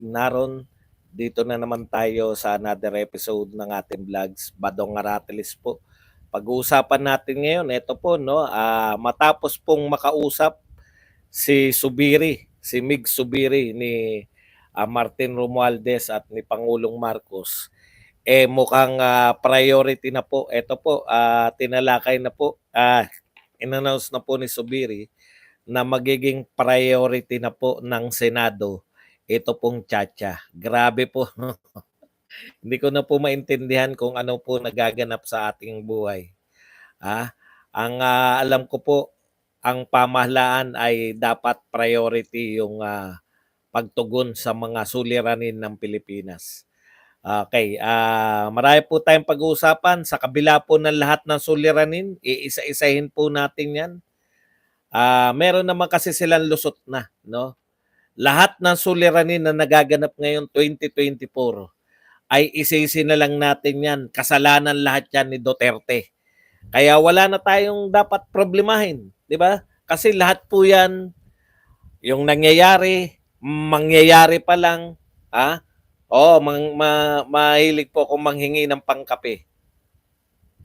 Naron, dito na naman tayo sa another episode ng ating vlogs, Badong Aratilis po. Pag-uusapan natin ngayon, ito po, no, matapos pong makausap si Subiri, si Mig Subiri ni Martin Romualdez at ni Pangulong Marcos, mukhang priority na po. Ito po, tinalakay na po, in-announce na po ni Subiri na magiging priority na po ng Senado ito pong Chacha. Grabe po. Hindi ko na po maintindihan kung ano po nagaganap sa ating buhay. Ah, ang alam ko po, ang pamahalaan ay dapat priority yung pagtugon sa mga suliranin ng Pilipinas. Okay, marami po tayong pag-uusapan. Sa kabila po ng lahat ng suliranin, iisa-isahin po natin yan. Meron naman kasi silang lusot na, no? Lahat ng suliranin na nagaganap ngayon 2024 ay isisi na lang natin yan. Kasalanan lahat yan ni Duterte. Kaya wala na tayong dapat problemahin, di ba? Kasi lahat po yan, yung nangyayari, mangyayari pa lang, ha? Mahilig po akong manghingi ng pangkape.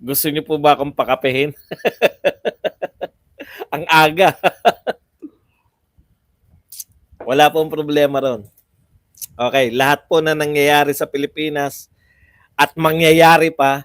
Gusto niyo po ba akong pakapehin? Ang aga. Wala pong problema ron. Okay, lahat po na nangyayari sa Pilipinas at mangyayari pa,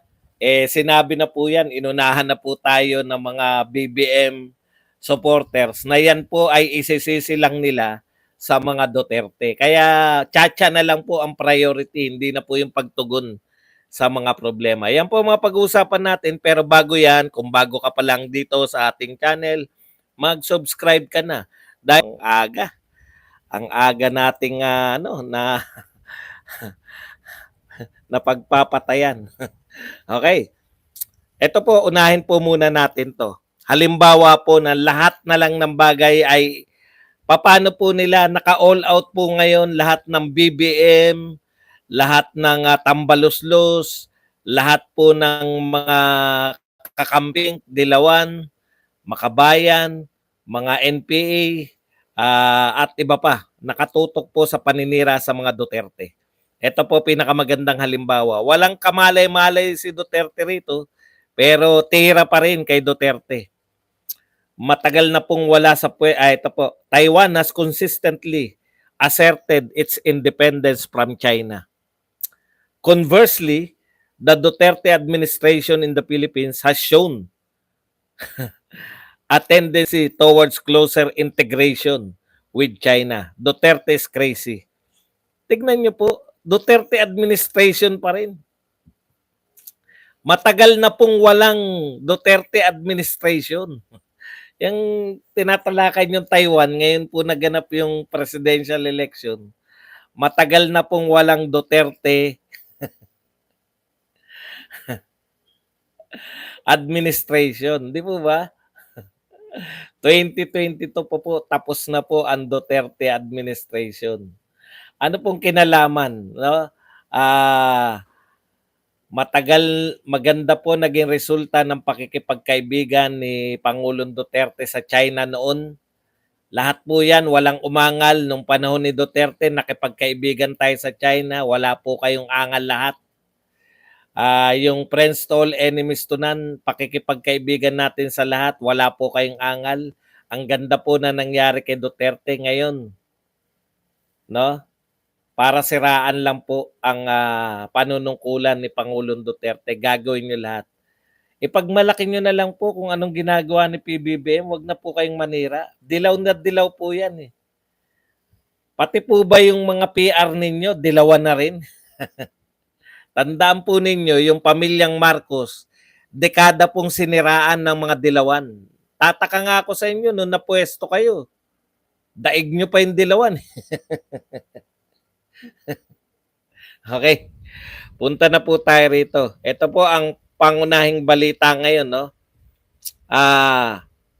sinabi na po yan, inunahan na po tayo ng mga BBM supporters na yan po ay isisisi lang nila sa mga Duterte. Kaya Chacha na lang po ang priority, hindi na po yung pagtugon sa mga problema. Yan po mga pag-uusapan natin, pero bago yan, kung bago ka pa lang dito sa ating channel, mag-subscribe ka na. Dahil ang aga nating na pagpapatayan. Okay. Ito po, unahin po muna natin to. Halimbawa po na lahat na lang ng bagay ay paano po nila naka-all out po ngayon lahat ng BBM, lahat ng tambaluslos, lahat po ng mga kakamping, dilawan, makabayan, mga NPA, at iba pa, nakatutok po sa paninira sa mga Duterte. Ito po pinakamagandang halimbawa. Walang kamalay-malay si Duterte rito, pero tira pa rin kay Duterte. Matagal na pong wala sa ito po, Taiwan has consistently asserted its independence from China. Conversely, the Duterte administration in the Philippines has shown a tendency towards closer integration with China. Duterte is crazy. Tignan niyo po, Duterte administration pa rin. Matagal na pong walang Duterte administration. Yung tinatalakay yung Taiwan, ngayon po naganap yung presidential election. Matagal na pong walang Duterte administration. Di po ba? 2022 po, tapos na po ang Duterte administration. Ano pong kinalaman? No? Maganda po naging resulta ng pakikipagkaibigan ni Pangulong Duterte sa China noon. Lahat po yan, walang umangal nung panahon ni Duterte, nakipagkaibigan tayo sa China, wala po kayong angal lahat. Yung friends to all, enemies to none, pakikipagkaibigan natin sa lahat, wala po kayong angal. Ang ganda po na nangyari kay Duterte ngayon. No? Para siraan lang po ang panunungkulan ni Pangulong Duterte. Gagawin nyo lahat. Ipagmalaki nyo na lang po kung anong ginagawa ni PBBM. Huwag na po kayong manira. Dilaw na dilaw po yan eh. Pati po ba yung mga PR ninyo, dilawan na rin? Tandaan po ninyo, yung pamilyang Marcos, dekada pong siniraan ng mga dilawan. Tataka nga ako sa inyo nung napwesto kayo. Daig nyo pa yung dilawan. Okay. Punta na po tayo rito. Ito po ang pangunahing balita ngayon, no?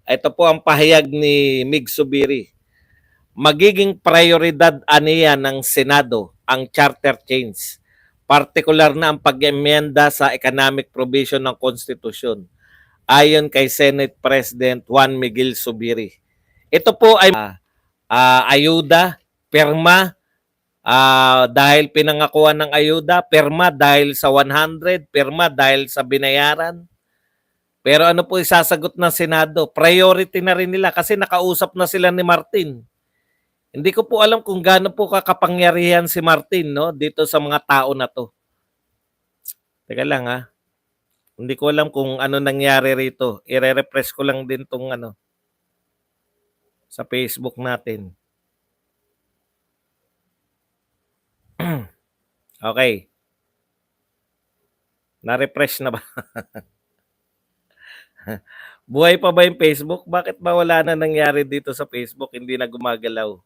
Ito po ang pahayag ni Mig Subiri. Magiging prioridad aniya ng Senado ang charter change. Partikular na ang pag-emyenda sa economic provision ng konstitusyon. Ayon kay Senate President Juan Miguel Subiri. Ito po ay ayuda, pirma Dahil pinangakuan ng ayuda, perma dahil sa 100, perma dahil sa binayaran. Pero ano po isasagot ng Senado? Priority na rin nila kasi nakausap na sila ni Martin. Hindi ko po alam kung gaano po kakapangyarihan si Martin, no, dito sa mga tao na to. Teka lang ha. Hindi ko alam kung ano nangyari rito. Ire-refresh ko lang din tong ano sa Facebook natin. Okay. Na-refresh na ba? Buhay pa ba yung Facebook? Bakit ba wala na nangyari dito sa Facebook? Hindi na gumagalaw.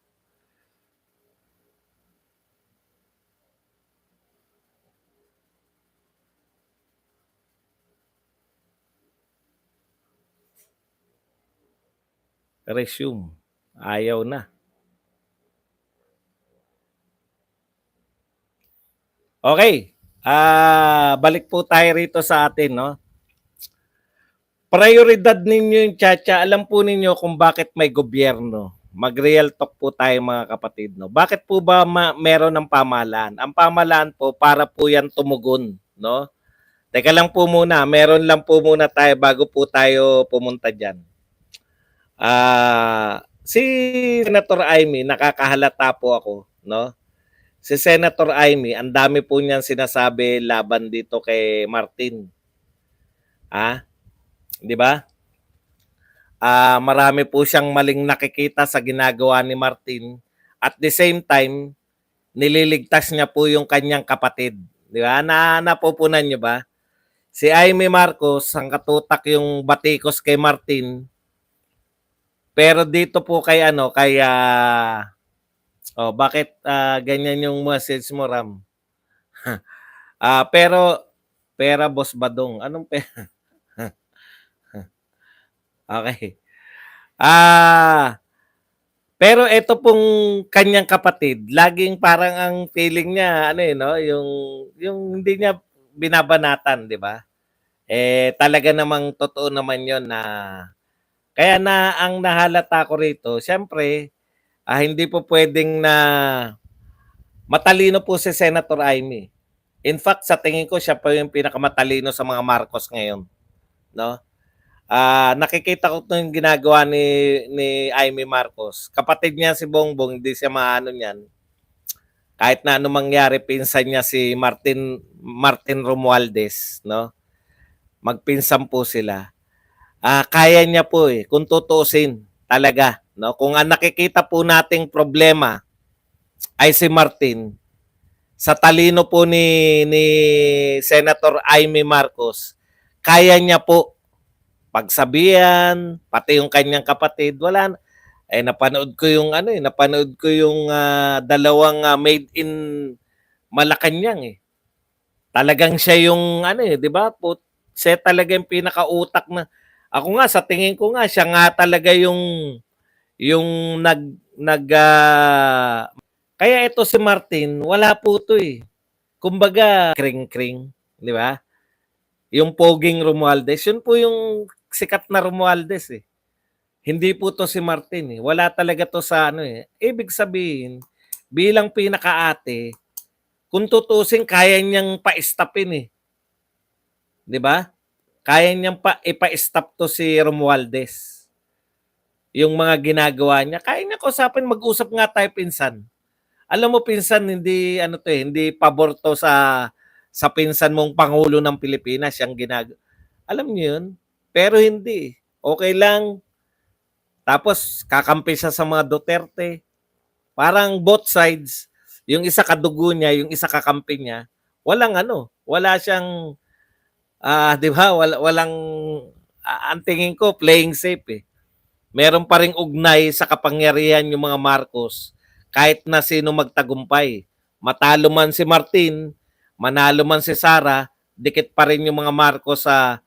Resume. Ayaw na. Okay. Balik po tayo rito sa atin, no? Prioridad ninyo yung Chacha. Alam po ninyo kung bakit may gobyerno. Mag-real talk po tayo mga kapatid, no? Bakit po ba meron ng pamahalaan? Ang pamahalaan po para po yan tumugon, no? Teka lang po muna, meron lang po muna tayo bago po tayo pumunta diyan. Si Senator Amy, nakakahalata po ako, no? Si Senator Amy, ang dami po niyang sinasabi laban dito kay Martin. 'Di ba? Marami po siyang maling nakikita sa ginagawa ni Martin. At the same time, nililigtas niya po yung kanyang kapatid. 'Di ba? Napupunan niyo ba? Si Amy Marcos, ang katutak yung batikos kay Martin. Pero dito po kay bakit ganyan yung message mo, Ram? Pero pera Boss Badong. Anong pera? Okay. Pero ito pong kanyang kapatid, laging parang ang feeling niya no, yung hindi niya binabanatan, 'di ba? Talaga namang totoo naman 'yon na kaya na ang nahalata ko rito, siyempre, hindi po pwedeng na matalino po si Senator Amy. In fact, sa tingin ko siya pa yung pinakamatalino sa mga Marcos ngayon, no? Nakikita ko 'tong ginagawa ni Amy Marcos. Kapatid niya si Bongbong, hindi siya maano niyan. Kahit na anong mangyari, pinsan niya si Martin Romualdez, no? Magpinsan po sila. Kaya niya po kung tutuusin talaga, no? Kung ang nakikita po nating problema ay si Martin, sa talino po ni Senator Amy Marcos, kaya niya po pagsabihan, pati yung kanyang kapatid, wala na. Napanood ko yung dalawang made in Malacanang Talagang siya yung 'di ba? Siya talaga yung pinakautak na. Ako nga sa tingin ko nga siya nga talaga yung kaya ito si Martin, wala po 'to Kumbaga kring-kring, 'di ba? Yung poging Romualdez, yun po yung sikat na Romualdez Hindi po to si Martin Wala talaga to sa Ibig sabihin, bilang pinakaate, kung tutusin kaya niyang pa-stopin 'Di ba? Kaya niyang ipa-stop to si Romualdez. Yung mga ginagawa niya, kaya niya kausapin, mag-usap nga tayo pinsan. Alam mo pinsan, hindi hindi pabor to sa pinsan mong pangulo ng Pilipinas yung Alam niyo yun? Pero hindi. Okay lang. Tapos kakampi siya sa mga Duterte. Parang both sides, yung isa kadugo niya, yung isa kakampi niya, wala siyang 'di ba? Walang ang tingin ko playing safe Meron pa ring ugnay sa kapangyarihan yung mga Marcos kahit na sino magtagumpay. Matalo man si Martin, manalo man si Sara, dikit pa rin yung mga Marcos sa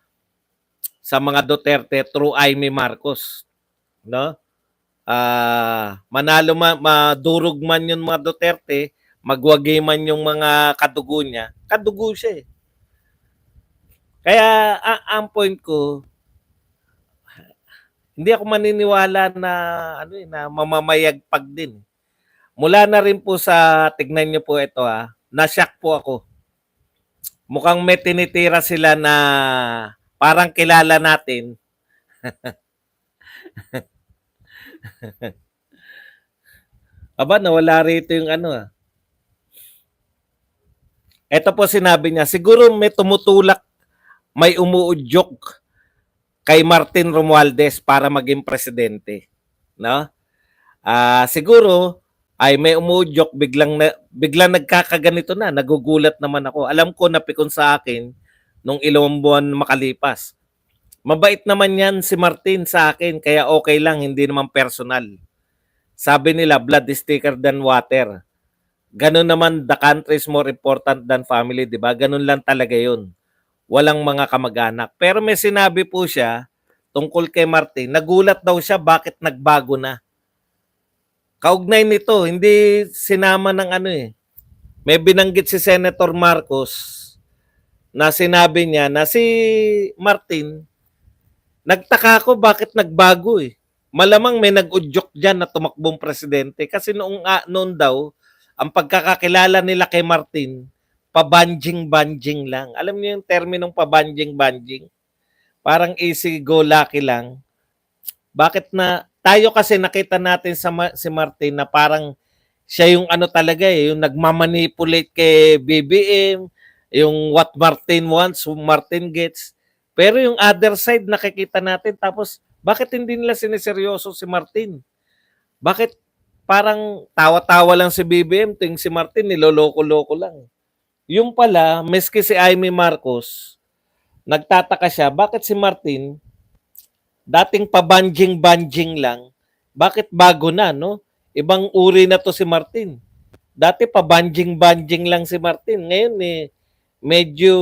mga Duterte through Amy Marcos, no? Manalo man, madurog man yung mga Duterte, magwagi man yung mga kadugo niya, kadugo siya Kaya ang point ko, hindi ako maniniwala na na mamamayagpag din. Mula na rin po sa tignan niyo po ito na-shock po ako. Mukhang may tinitira sila na parang kilala natin. Aba, nawala rito yung Ito po sinabi niya, siguro may tumutulak, may umuudyok kay Martin Romualdez para maging presidente, no? Siguro ay may umuudyok, biglang nagkakaganito na, nagugulat naman ako. Alam ko napikon sa akin nung ilang buwan makalipas. Mabait naman yan si Martin sa akin, kaya okay lang, hindi naman personal. Sabi nila, blood is thicker than water. Ganun naman, the country is more important than family, di ba? Ganun lang talaga yun. Walang mga kamag-anak. Pero may sinabi po siya tungkol kay Martin, nagulat daw siya bakit nagbago na. Kaugnay nito, hindi sinama ng May binanggit si Senator Marcos na sinabi niya na si Martin, nagtaka ko bakit nagbago eh. Malamang may nag-udyok dyan na tumakbong presidente kasi noon daw, ang pagkakakilala nila kay Martin, pabanjing-banjing lang. Alam niyo yung terminong pabanjing-banjing? Parang easy go lucky lang. Bakit na tayo kasi nakita natin si Martin na parang siya yung talaga yung nagmamanipulate kay BBM, yung what Martin wants, Martin gets. Pero yung other side nakikita natin, tapos bakit hindi nila siniseryoso si Martin? Bakit parang tawa-tawa lang si BBM, ting si Martin niloloko-loko lang. Yung pala, meski si Amy Marcos, nagtataka siya, bakit si Martin, dating pabanjing-banjing lang, bakit bago na, no? Ibang uri na to si Martin. Dati pabanjing-banjing lang si Martin. Ngayon medyo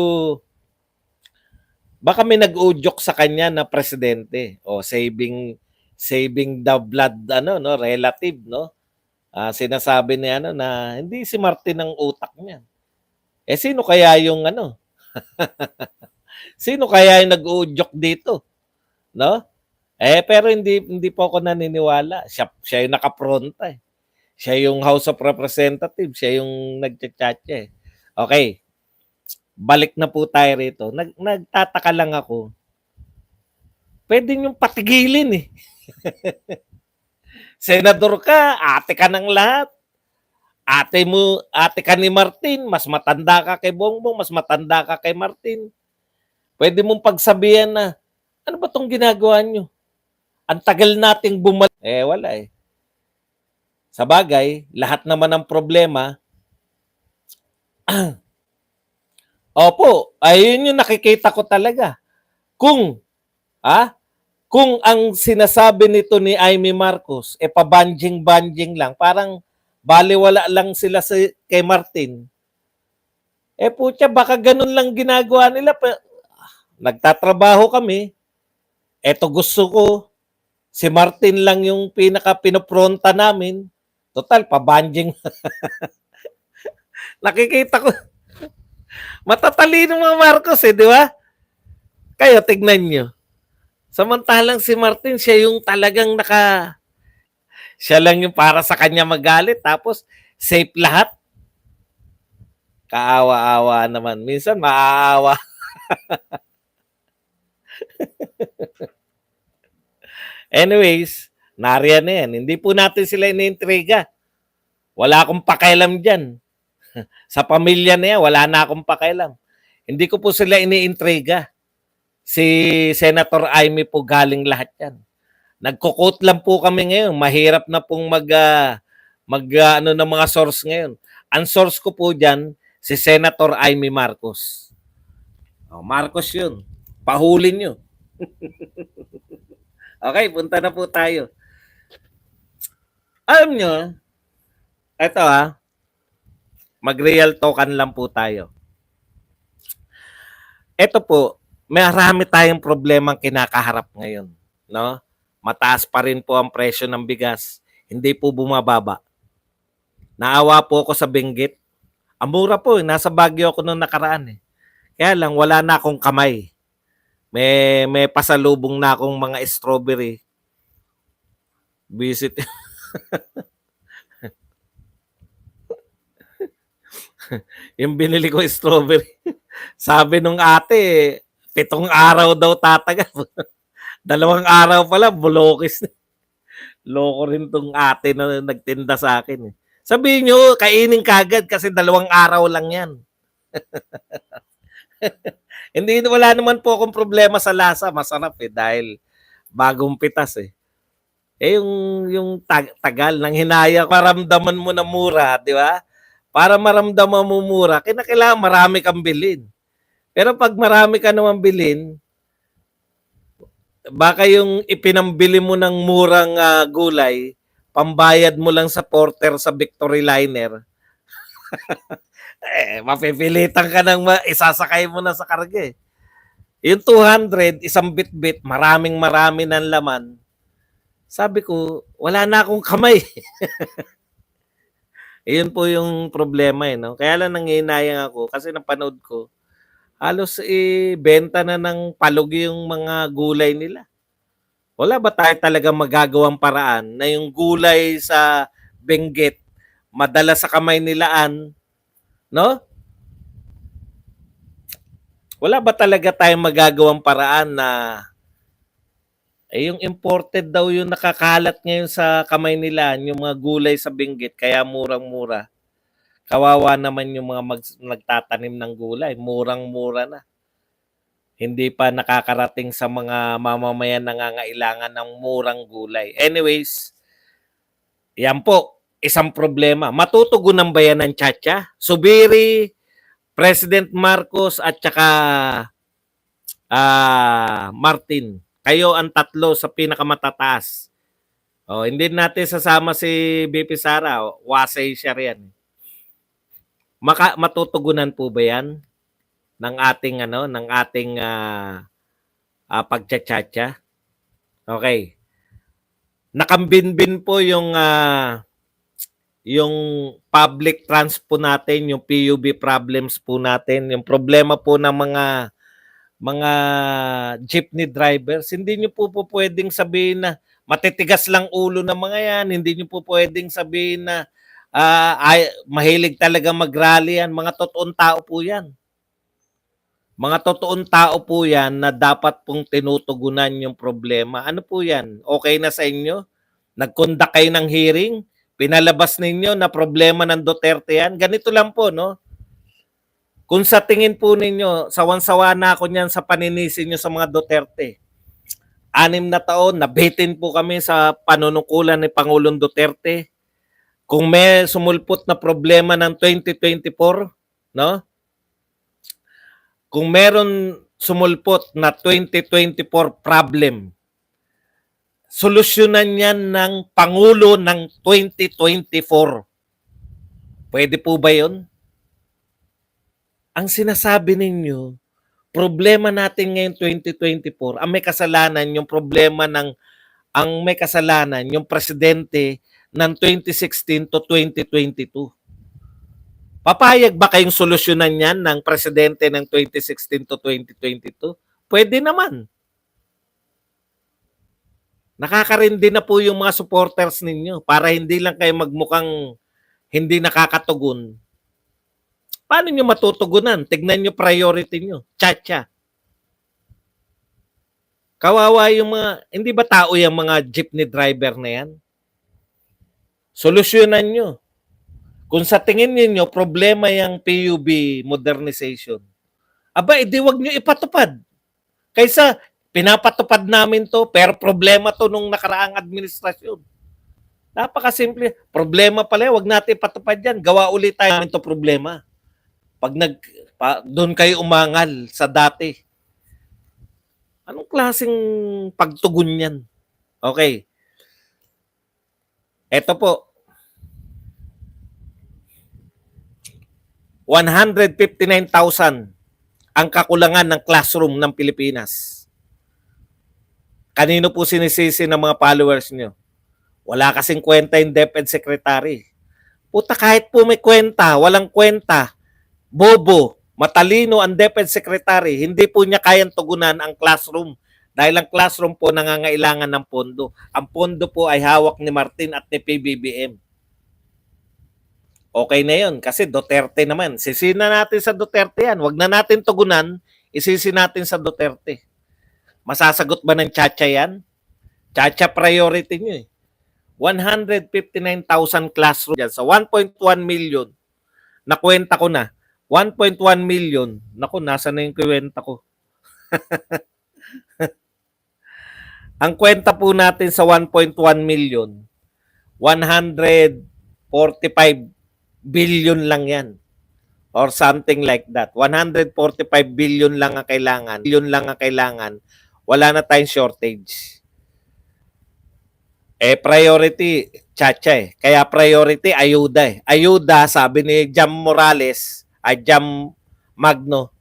baka may nag-udyok sa kanya na presidente o saving the blood no, relative, no? Sinasabi niya na hindi si Martin ang utak niya. Sino kaya yung Sino kaya yung nag-uudyok dito, no? Pero hindi po ako naniniwala. Siya yung nakapronta eh. Siya yung House of Representatives, siya yung nagchat-chatcha eh. Okay. Balik na po tayo rito. Nagtataka lang ako. Pwede niyong patigilin eh. Senador ka, ate ka ng lahat. Ate ka ni Martin, mas matanda ka kay Bongbong, mas matanda ka kay Martin. Pwede mong pagsabihan na, ano ba tong ginagawa niyo? Ang tagal nating bumalik. Wala eh. Sa bagay, lahat naman ng problema, opo, ayun yung nakikita ko talaga. Kung ang sinasabi nito ni Amy Marcos, pabanjing-banjing lang, parang baliwala lang sila kay Martin. Putya, baka ganun lang ginagawa nila. Nagtatrabaho kami. Eto gusto ko, si Martin lang yung pinaka-pinopronta namin. Total, pabanjing. Nakikita ko. Matatalino mga Marcos di ba? Kayo, tignan nyo. Samantalang si Martin, siya yung talagang siya lang yung para sa kanya magalit. Tapos, safe lahat. Kaawa-awa naman. Minsan, maaawa. Anyways, nariyan na yan. Hindi po natin sila iniintriga. Wala akong pakialam dyan. Sa pamilya na yan, wala na akong pakialam. Hindi ko po sila iniintriga. Si Senator Amy po galing lahat yan. Nagko-quote lang po kami ngayon. Mahirap na pong ng mga source ngayon. Ang source ko po dyan, si Senator Amy Marcos. Marcos yun. Pahuli nyo. Okay, punta na po tayo. Alam nyo, eto mag-real talkan lang po tayo. Eto po, marami tayong problemang kinakaharap ngayon, no? Mataas pa rin po ang presyo ng bigas, hindi po bumababa. Naawa po ako sa Benguet. Ang mura po, nasa Baguio ako nung nakaraan eh. Kaya lang wala na akong kamay. May pasalubong na akong mga strawberry. Visit. Yung binili ko strawberry, sabi nung ate, 7 araw daw tatagal. 2 araw pa lang, bulokis na. Loko rin tong ate na nagtinda sa akin. Eh. Sabihin nyo, kainin kagad kasi 2 araw lang yan. Hindi, wala naman po akong problema sa lasa. Masarap eh, dahil bagong pitas eh. Yung tagal ng hinaya, maramdaman mo na mura, di ba? Para maramdaman mo mura, kinakailangan marami kang bilhin. Pero pag marami ka naman bilhin, baka yung ipinambili mo ng murang gulay, pambayad mo lang sa porter sa Victory Liner, mapipilitan ka ng isasakay mo na sa karga eh. Yung 200, isang bit-bit, marami ng laman. Sabi ko, wala na akong kamay. Iyon po yung problema eh. No? Kaya lang nangihinayang ako kasi napanood ko, halos benta na ng palog yung mga gulay nila. Wala ba tayo talaga magagawang paraan na yung gulay sa Benguet madala sa kamay nilaan, no? Wala ba talaga tayong magagawang paraan na yung imported daw yung nakakalat ngayon sa kamay nila, yung mga gulay sa Benguet, kaya murang-mura. Kawawa naman yung mga nagtatanim ng gulay, murang-mura na. Hindi pa nakakarating sa mga mamamayan nangangailangan ng murang gulay. Anyways, yan po, isang problema. Matutugunan ba yan ng Chacha? Subiri, President Marcos at saka Martin. Kayo ang tatlo sa pinakamatataas. Hindi natin sasama si BP Sara. Wasay siya riyan. Matutugunan po ba yan ng ating pagchachacha? Okay. Nakambinbin po yung public trans po natin, yung PUB problems po natin, yung problema po ng mga jeepney drivers. Hindi nyo po pwedeng sabihin na matitigas lang ulo ng mga yan. Hindi nyo po pwedeng sabihin na mahilig talaga mag-rally yan. Mga totoong tao po yan. Mga totoong tao po yan na dapat pong tinutugunan yung problema. Ano po yan? Okay na sa inyo? Nag-conduct kayo ng hearing? Pinalabas ninyo na problema ng Duterte yan? Ganito lang po, no? Kung sa tingin po ninyo, sawan-sawa na ako niyan sa paninisi nyo sa mga Duterte. 6 na taon, nabitin po kami sa panunungkulan ni Pangulong Duterte. Kung may sumulpot na problema ng 2024, no? Kung meron sumulpot na 2024 problem, solusyonan yan ng Pangulo ng 2024. Pwede po ba yun? Ang sinasabi ninyo, problema natin ngayon 2024, ang may kasalanan yung yung presidente ng 2016 to 2022. Papayag ba kayong solusyonan yan ng presidente ng 2016 to 2022? Pwede naman. Nakakarindi na po yung mga supporters ninyo para hindi lang kayo magmukhang hindi nakakatugon. Paano nyo matutugunan? Tignan nyo priority nyo. Chacha. Kawawa yung hindi ba tao yung mga jeepney driver na yan? Solusyonan nyo. Kung sa tingin niyo problema yung PUB modernization, aba, edi wag nyo ipatupad. Kaysa pinapatupad namin to, pero problema to nung nakaraang administrasyon. Napakasimple. Problema pala, wag natin ipatupad yan. Gawa ulit tayo ng to problema. Pag doon kayo umangal sa dati. Anong klaseng pagtugon yan? Okay. Ito po. 159,000 ang kakulangan ng classroom ng Pilipinas. Kanino po sinisisi ng mga followers nyo? Wala kasing kwenta yung DepEd Secretary. Puta, kahit po may kwenta, walang kwenta, bobo, matalino ang DepEd Secretary, hindi po niya kayang tugunan ang classroom. Dahil ang classroom po nangangailangan ng pondo. Ang pondo po ay hawak ni Martin at ni PBBM. Okay na yun kasi Duterte naman. Sisina natin sa Duterte yan. Wag na natin tugunan, isisi natin sa Duterte. Masasagot ba ng Chacha yan? Chacha priority nyo eh. 159,000 classroom dyan sa 1.1 million. Nakwenta ko na. 1.1 million. Naku, nasa na yung kwenta ko? Ang kwenta po natin sa 1.1 million, 145 billion lang yan. Or something like that. 145 billion lang ang kailangan. Billion lang ang kailangan. Wala na tayong shortage. Priority, Chacha eh. Kaya priority, ayuda eh. Ayuda, sabi ni Jam Morales, Jam Magno.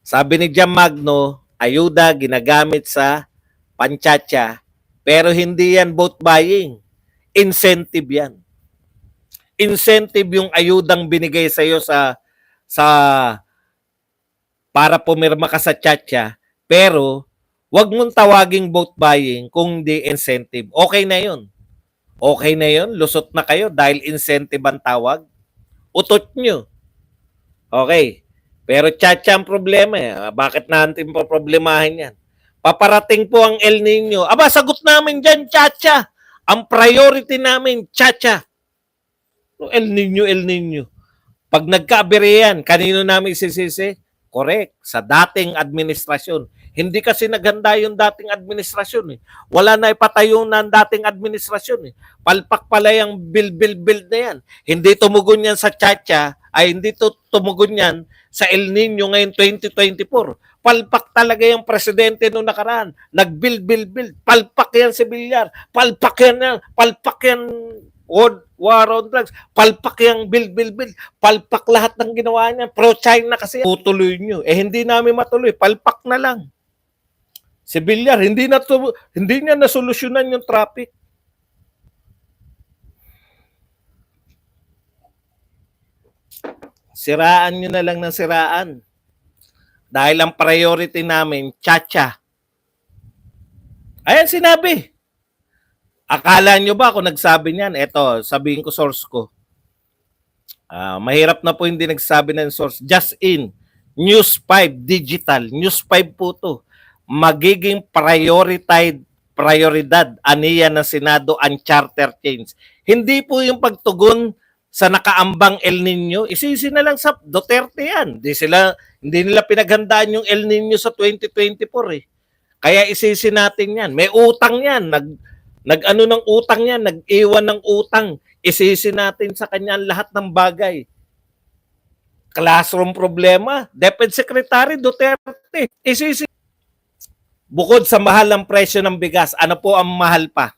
Sabi ni Jam Magno, ayuda ginagamit sa panchacha, pero hindi yan vote buying. Incentive yan. Incentive yung ayudang binigay sa iyo sa para pumirma ka sa chacha, pero wag mong tawaging vote buying kung di incentive. Okay na yun. Okay na yun. Lusot na kayo dahil incentive ang tawag. Utot nyo. Okay. Pero chacha ang problema eh. Bakit natin problemahin yan? Paparating po ang El Nino. Aba, sagot namin dyan, chacha. Ang priority namin, chacha. El Nino, El Nino. Pag nagkaaberyan, kanino namin sisisi? Correct. Sa dating administrasyon. Hindi kasi naghanda yung dating administrasyon. Wala na ipatayo na ang dating administrasyon. Palpak pala yung build na yan. Hindi tumugon yan sa Chacha, ay hindi tumugon yan sa El Nino ngayon 2024. Palpak talaga yung presidente noong nakaraan. Nag-build. Palpak yan si Villar. Palpak yan. War on drugs. Palpak yung build. Palpak lahat ng ginawa niya. Pro-China kasi. Tutuloy nyo. Hindi namin matuloy. Palpak na lang. Si Villar, hindi niya nasolusyonan yung traffic. Siraan nyo na lang ng siraan. Dahil ang priority namin, chacha. Ayan sinabi. Akala nyo ba ako nagsabi niyan? Eto, sabihin ko source ko. Mahirap na po hindi nagsabi ng source. Just in. News 5 Digital. News 5 po to. Magiging prioridad aniya ng Senado ang charter change. Hindi po yung pagtugon sa nakaambang El Nino, isisi na lang sa Duterte yan. Hindi nila pinaghandaan yung El Nino sa 2024 eh. Kaya isisi natin yan. May utang yan. Nag-ano ng utang yan. Nag-iwan ng utang. Isisi natin sa kanya lahat ng bagay. Classroom problema. DepEd Secretary Duterte. Isisi. Bukod sa mahal ng presyo ng bigas, ano po ang mahal pa?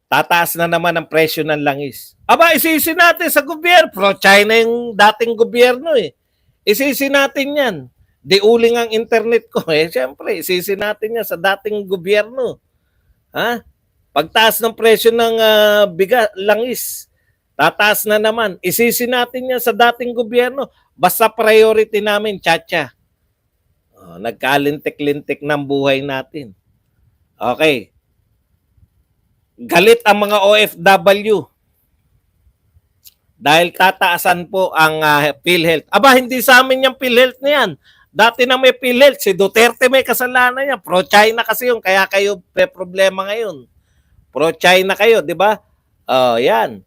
Tataas na naman ang presyo ng langis. Aba, isisi natin sa gobyerno. Pro-China yung dating gobyerno eh. Isisi natin yan. Di uling ang internet ko eh. Siyempre, isisi natin yan sa dating gobyerno. Ha? Pagtaas ng presyo ng bigas, langis, tataas na naman. Isisi natin yan sa dating gobyerno. Basta priority namin, chacha. Nagkalintik-lintik ng buhay natin. Okay. Galit ang mga OFW dahil tataasan po ang PhilHealth. Aba, hindi sa amin yung PhilHealth na yan. Dati na may PhilHealth, si Duterte may kasalanan yan. Pro-China kasi yun, kaya kayo may problema ngayon. Pro-China kayo, di ba? Yan.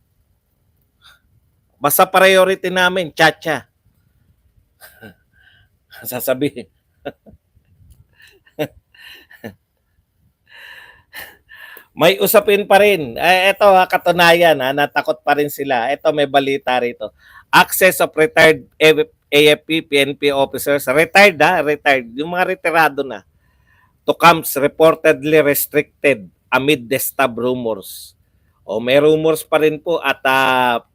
Basta priority namin, chacha. Sasabihin. May usapin pa rin. Ito katunayan, natakot pa rin sila. Ito may balita rito. Access of retired AFP, PNP officers, retired. Yung mga retirado na, to camps reportedly restricted amid the stab rumors. May rumors pa rin po at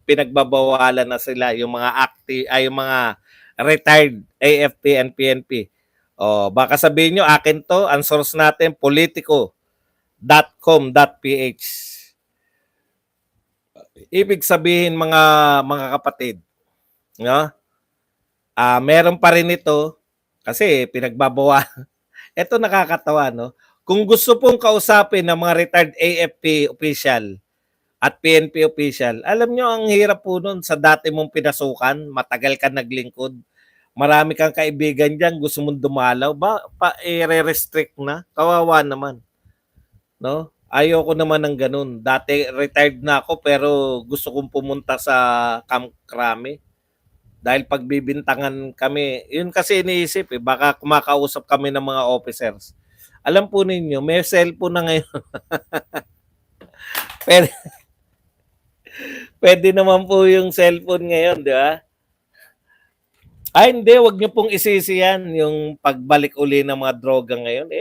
pinagbabawalan na sila yung mga yung mga retired AFP and PNP. Baka sabihin nyo, akin to, ang source natin, politico.com.ph. Ibig sabihin mga kapatid, no? Meron pa rin ito kasi pinagbabawa. Ito nakakatawa, no? Kung gusto pong kausapin ng mga retired AFP official, at PNP official. Alam nyo, ang hirap po nun sa dati mong pinasukan, matagal ka naglingkod, marami kang kaibigan dyan, gusto mong dumalaw, i-restrict na? Kawawa naman, no? Ayoko naman ng ganun. Dati retired na ako pero gusto kong pumunta sa Camp Crame. Dahil pagbibintangan kami, yun kasi iniisip baka kumakausap kami ng mga officers. Alam po ninyo, may cellphone na ngayon. pwede, pwede naman po yung cellphone ngayon, di ba? Ay, hindi, wag niyo pong isisi yan, yung pagbalik uli ng mga droga ngayon.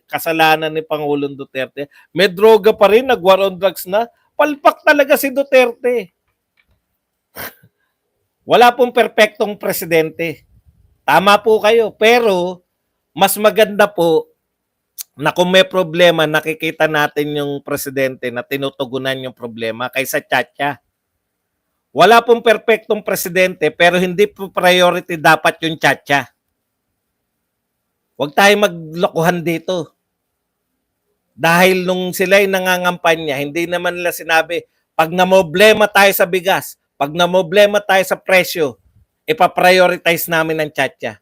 Kasalanan ni Pangulong Duterte. May droga pa rin, nag-war on drugs na. Palpak talaga si Duterte. Wala pong perpektong presidente. Tama po kayo, pero mas maganda po na kung may problema, nakikita natin yung presidente na tinutugunan yung problema kaysa tiyatya. Wala pong perpektong presidente pero hindi po priority dapat yung tiyatya. Huwag tayong maglokohan dito. Dahil nung sila'y nangangampanya, hindi naman nila sinabi, pag namoblema tayo sa bigas, pag namoblema tayo sa presyo, ipaprioritize namin ang tiyatya.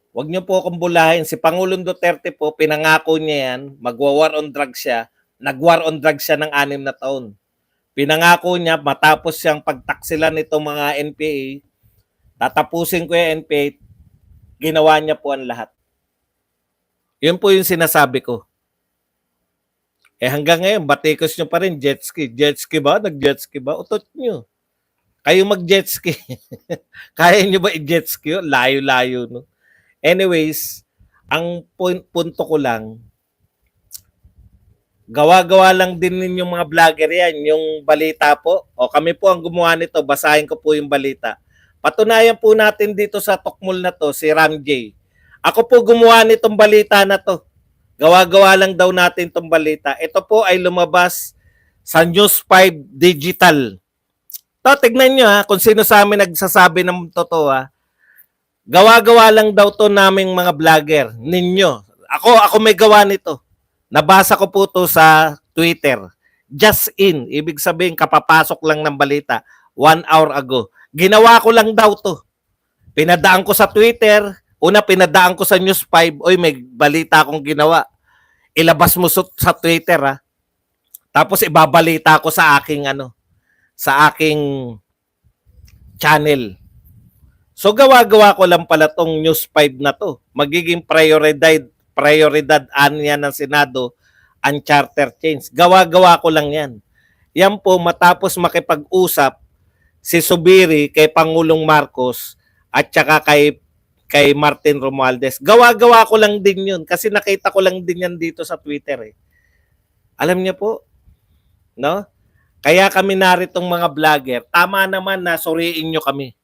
Huwag niyo po akong bulahin. Si Pangulong Duterte po, pinangako niya yan, magwa-war on drugs siya. Nag-war on drugs siya ng 6 na taon. Pinangako niya, matapos siyang pagtaksilan nitong mga NPA, tatapusin ko yung NPA, ginawa niya po ang lahat. Yun po yung sinasabi ko. Hanggang ngayon, batikos nyo pa rin, jet ski. Jet ski ba? Nag-jet ski ba? Utot nyo. Kayo mag-jet ski. Kaya nyo ba i-jet ski? Layo-layo, no? Anyways, ang punto ko lang, gawa-gawa lang din ninyong mga vlogger yan, yung balita po. O kami po ang gumawa nito, basahin ko po yung balita. Patunayan po natin dito sa Tokmol na to, si Ram J. Ako po gumawa nitong balita na to. Gawa-gawa lang daw natin itong balita. Ito po ay lumabas sa News 5 Digital. To, tignan nyo ha, kung sino sa amin nagsasabi ng totoo ha. Gawa-gawa lang daw to naming mga vlogger ninyo. Ako may gawa nito. Nabasa ko po to sa Twitter. Just in. Ibig sabihin, kapapasok lang ng balita. 1 hour ago. Ginawa ko lang daw to. Pinadaan ko sa Twitter. Una, pinadaan ko sa News 5. Oy, may balita akong ginawa. Ilabas mo sa Twitter, ha. Tapos ibabalita ko sa aking, sa aking channel. So, gawa-gawa ko lang pala tong News 5 na to. Magiging prioridad niya ng Senado ang charter change. Gawa-gawa ko lang yan. Yan po matapos makipag-usap si Zubiri kay Pangulong Marcos at saka kay Martin Romualdez. Gawa-gawa ko lang din yun kasi nakita ko lang din yan dito sa Twitter eh. Alam niyo po, no? Kaya kami naritong mga vlogger, tama naman na suriin nyo kami.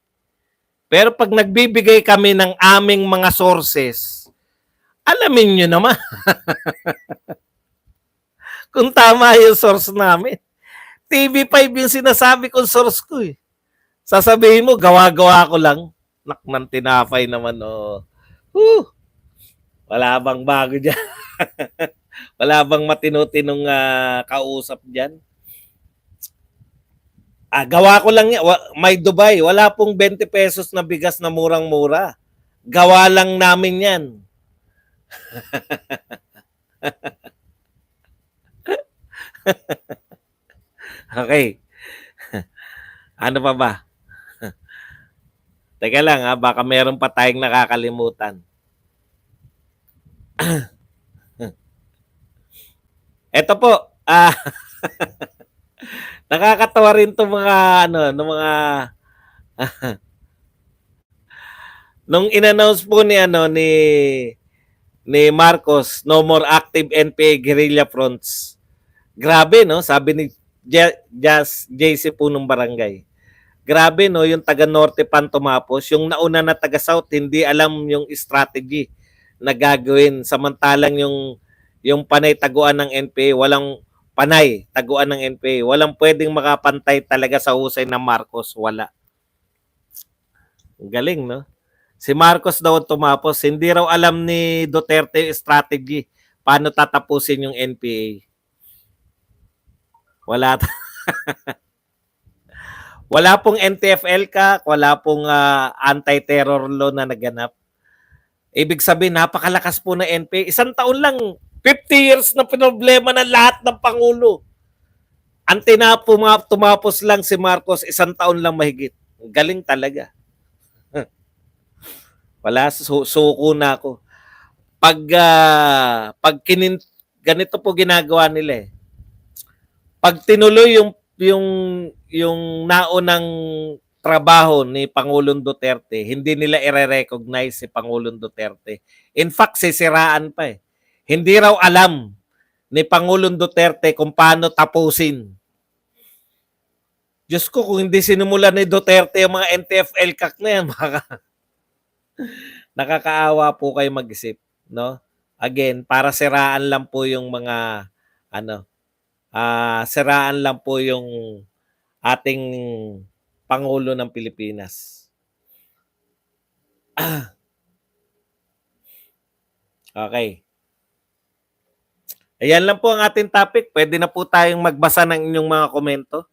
Pero pag nagbibigay kami ng aming mga sources, alamin nyo naman kung tama yung source namin. TV5 yung sinasabi kong source ko eh. Sasabihin mo, gawa-gawa ko lang. Nakman tinapay naman, oh. Wala bang bago dyan? Wala bang matino-tinong kausap dyan? Gawa ko lang yan. May Dubai. Wala pong 20 pesos na bigas na murang-mura. Gawa lang namin yan. Okay. Ano pa ba? Teka lang ha, baka meron pa tayong nakakalimutan. Ito po, nakakatawa rin 'tong mga mga nung in-announce po ni Marcos, no more active NPA guerrilla fronts. Grabe no, sabi ni JC po nung barangay. Grabe no, yung taga Norte pan tumapos, yung nauna na taga South hindi alam yung strategy na gagawin, samantalang yung panay taguan ng NPA, walang panay taguan ng NPA, walang pwedeng makapantay talaga sa husay ng Marcos, wala. Galing no. Si Marcos daw tumapos, hindi raw alam ni Duterte yung strategy paano tatapusin yung NPA. Wala Wala pong NTF-ELCAC, wala pong anti-terror law na naganap. Ibig sabihin, napakalakas po ng NPA. Isang taon lang, 50 years na problema ng lahat ng Pangulo. Ang tumapos lang si Marcos, isang taon lang mahigit. Galing talaga. Wala, suko na ako. Ganito po ginagawa nila eh. Pag tinuloy yung naunang trabaho ni Pangulong Duterte, hindi nila i-recognize si Pangulong Duterte. In fact, sisiraan pa eh. Hindi raw alam ni Pangulong Duterte kung paano tapusin. Diyos ko, kung hindi sinimula ni Duterte yung mga NTF-ELCAC na yan, nakakaawa po kayo mag-isip, no? Again, para siraan lang po yung mga siraan lang po yung ating Pangulo ng Pilipinas. Okay. Ayan lang po ang ating topic. Pwede na po tayong magbasa ng inyong mga komento.